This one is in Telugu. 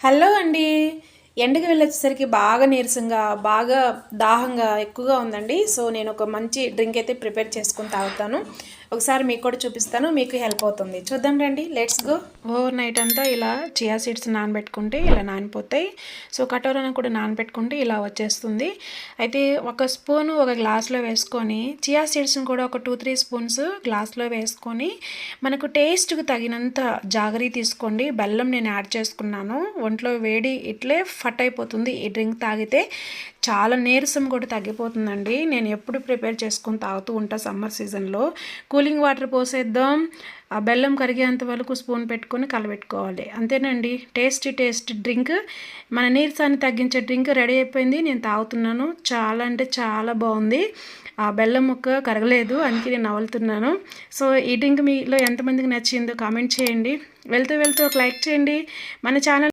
హలో అండి. ఎండకి వెళ్ళొచ్చేసరికి బాగా నీరసంగా, బాగా దాహంగా ఎక్కువగా ఉందండి. సో, నేను ఒక మంచి డ్రింక్ అయితే ప్రిపేర్ చేసుకొని తాగుతాను. ఒకసారి మీకు కూడా చూపిస్తాను. మీకు హెల్ప్ అవుతుంది. చూద్దాం రండి. Let's go. ఓవర్ నైట్ అంతా ఇలా చియా సీడ్స్ నానబెట్టుకుంటే ఇలా నానిపోతాయి. సో, కటోరాను కూడా నానబెట్టుకుంటే ఇలా వచ్చేస్తుంది. అయితే ఒక స్పూను ఒక గ్లాస్లో వేసుకొని చియా సీడ్స్ని కూడా ఒక 2-3 స్పూన్స్ గ్లాస్లో వేసుకొని మనకు టేస్ట్కి తగినంత జాగరీ తీసుకోండి. బెల్లం నేను యాడ్ చేసుకున్నాను. ఒంట్లో వేడి ఇట్లే ఫట్ అయిపోతుంది. ఈ డ్రింక్ తాగితే చాలా నీరసం కూడా తగ్గిపోతుందండి. నేను ఎప్పుడు ప్రిపేర్ చేసుకొని తాగుతూ ఉంటా సమ్మర్ సీజన్లో. కూలింగ్ వాటర్ పోసేద్దాం, ఆ బెల్లం కరిగేంత వరకు స్పూన్ పెట్టుకొని కలబెట్టుకోవాలి. అంతేనండి. టేస్ట్ డ్రింక్, మన నీరసాన్ని తగ్గించే డ్రింక్ రెడీ అయిపోయింది. నేను తాగుతున్నాను. చాలా అంటే చాలా బాగుంది. ఆ బెల్లం ముక్క కరగలేదు, అందుకే నేను నవ్వులుతున్నాను. సో ఈ డ్రింక్ మీలో ఎంతమందికి నచ్చిందో కామెంట్ చేయండి. వెళ్తూ ఒక లైక్ చేయండి. మన ఛానల్